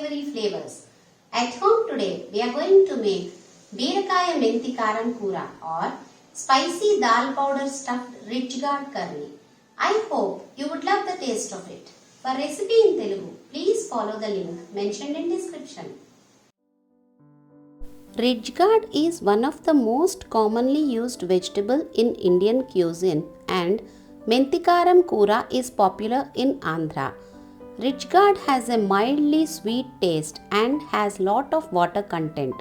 savory flavors. At home today, we are going to make Beerakaya Menti Karam Kura or spicy dal powder stuffed ridge gourd curry. I hope you would love the taste of it. For recipe in Telugu, please follow the link mentioned in description. Ridge gourd is one of the most commonly used vegetable in Indian cuisine and Mentikaram Kura is popular in Andhra. Ridge gourd has a mildly sweet taste and has lot of water content.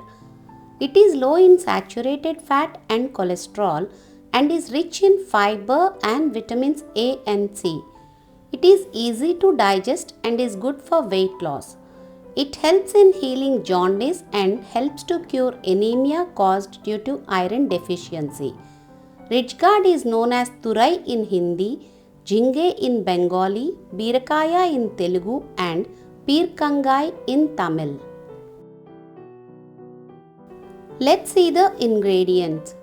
It is low in saturated fat and cholesterol and is rich in fiber and vitamins A and C. It is easy to digest and is good for weight loss. It helps in healing jaundice and helps to cure anemia caused due to iron deficiency. Ridge gourd is known as Turai in Hindi, Jinge in Bengali, Beerakaya in Telugu and Peerkangai in Tamil. Let's see the ingredients.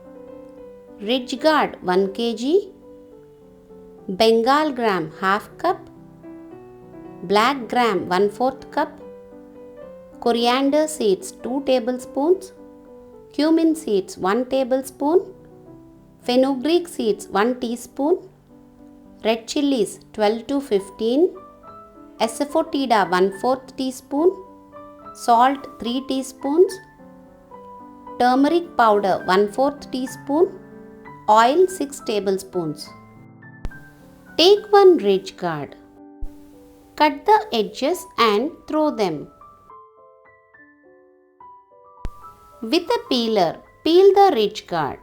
Ridge gourd 1 kg, Bengal gram half cup, black gram 1/4 cup, coriander seeds 2 tablespoons, cumin seeds 1 tablespoon, fenugreek seeds 1 teaspoon, red chillies 12 to 15, asafoetida 1/4 teaspoon, salt 3 teaspoons, turmeric powder 1/4 teaspoon, oil 6 tablespoons. Take one ridge gourd. Cut the edges and throw them. With a peeler, peel the ridge gourd.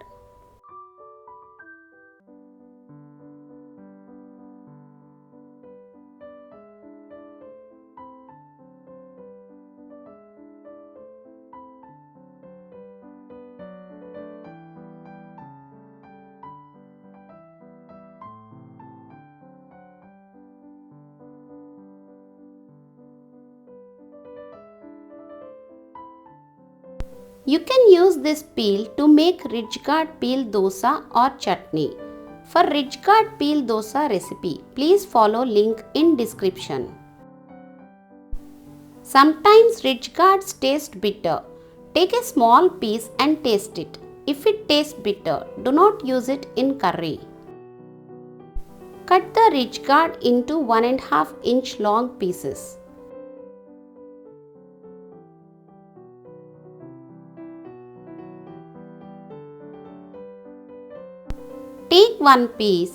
You can use this peel to make ridge gourd peel dosa or chutney. For ridge gourd peel dosa recipe, please follow link in description. Sometimes ridge gourds taste bitter. Take a small piece and taste it. If it tastes bitter, do not use it in curry. Cut the ridge gourd into 1.5 inch long pieces. Take one piece.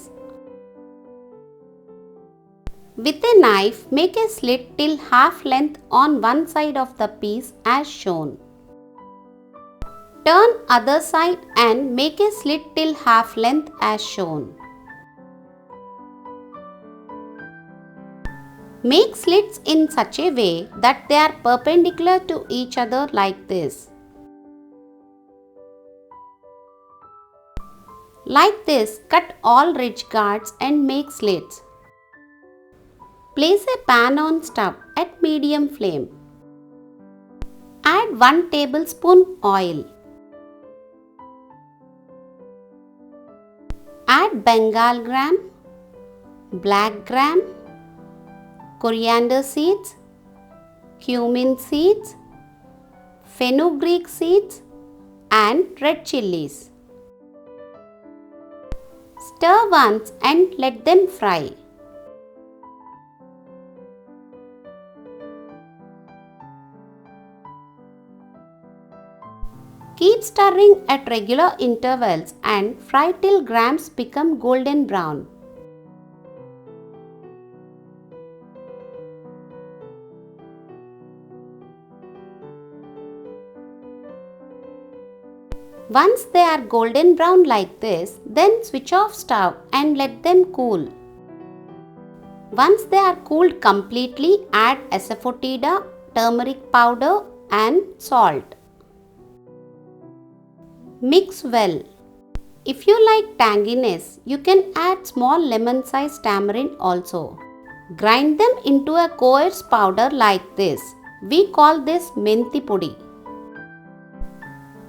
With a knife, make a slit till half length on one side of the piece as shown. Turn other side and make a slit till half length as shown. Make slits in such a way that they are perpendicular to each other like this. Like this, cut all ridge gourds and make slits. Place a pan on stove at medium flame. Add 1 tablespoon oil. Add Bengal gram, black gram, coriander seeds, cumin seeds, fenugreek seeds and red chillies. Stir once and let them fry. Keep stirring at regular intervals and fry till grams become golden brown. Once they are golden brown like this, then switch off stove and let them cool. Once they are cooled completely, add asafoetida, turmeric powder and salt. Mix well. If you like tanginess, you can add small lemon-sized tamarind also. Grind them into a coarse powder like this. We call this menti podi.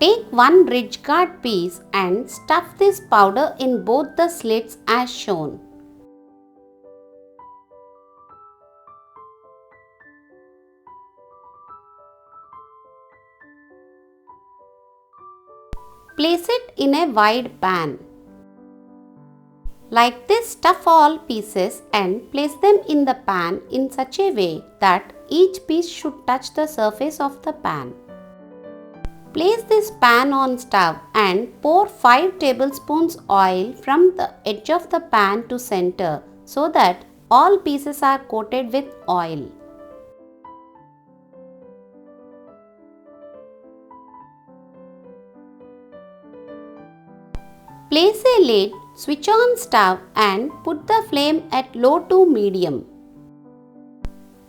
Take one ridge gourd piece and stuff this powder in both the slits as shown. Place it in a wide pan. Like this, stuff all pieces and place them in the pan in such a way that each piece should touch the surface of the pan. Place this pan on stove and pour 5 tablespoons oil from the edge of the pan to center so that all pieces are coated with oil. Place a lid, switch on stove and put the flame at low to medium.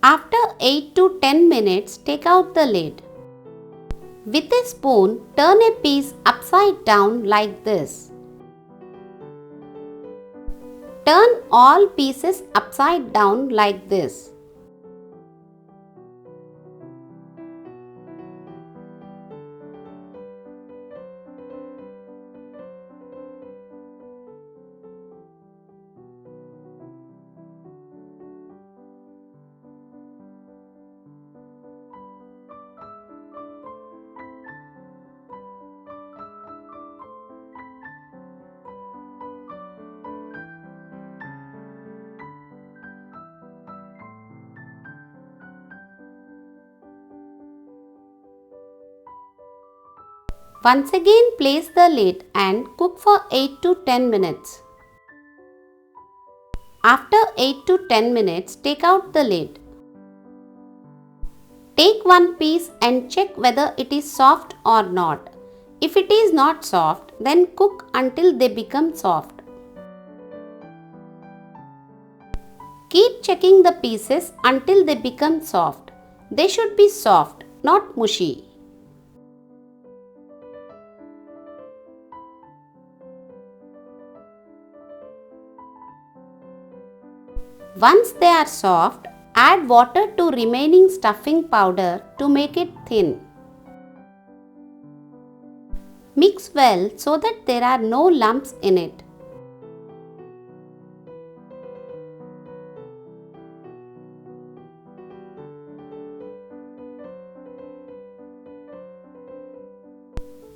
After 8 to 10 minutes, take out the lid. With a spoon, turn a piece upside down like this. Turn all pieces upside down like this. Once again, place the lid and cook for 8 to 10 minutes. After 8 to 10 minutes, take out the lid. Take one piece and check whether it is soft or not. If it is not soft, then cook until they become soft. Keep checking the pieces until they become soft. They should be soft, not mushy. Once they are soft, add water to remaining stuffing powder to make it thin. Mix well so that there are no lumps in it.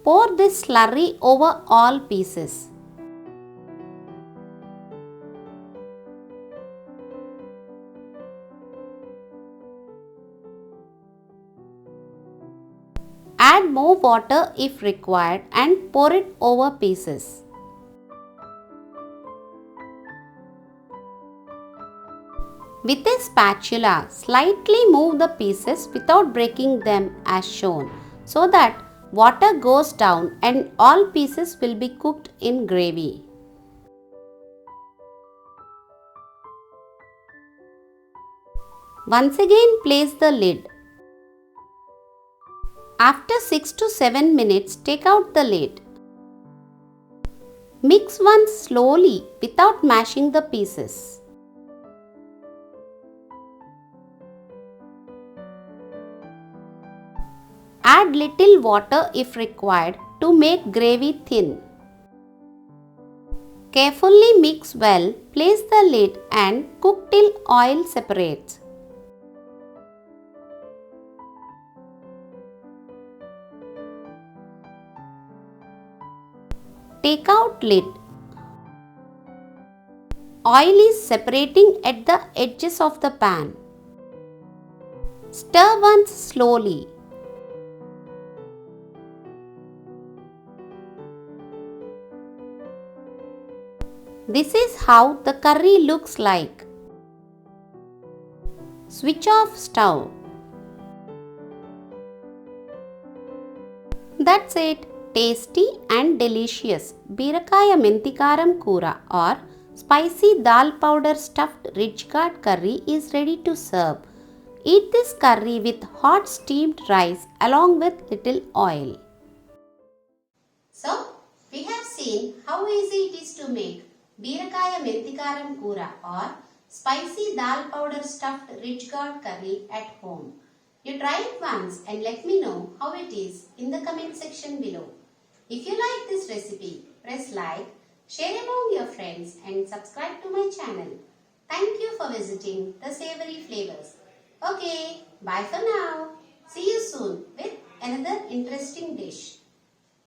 Pour this slurry over all pieces. Add more water if required and pour it over pieces. With a spatula, slightly move the pieces without breaking them as shown so that water goes down and all pieces will be cooked in gravy. Once again, place the lid. After 6 to 7 minutes, take out the lid. Mix once slowly without mashing the pieces. Add little water if required to make gravy thin. Carefully mix well, place the lid and cook till oil separates. Take out lid. Oil is separating at the edges of the pan. Stir once slowly. This is how the curry looks like. Switch off stove. That's it. Tasty and delicious Birakkaya Mentikaram Kura or spicy dal powder stuffed ridge gourd curry is ready to serve. Eat this curry with hot steamed rice along with little oil. So, we have seen how easy it is to make Birakkaya Mentikaram Kura or spicy dal powder stuffed ridge gourd curry at home. You try it once and let me know how it is in the comment section below. If you like this recipe, press like, share among your friends and subscribe to my channel. Thank you for visiting the Savory Flavors. Okay, bye for now. See you soon with another interesting dish.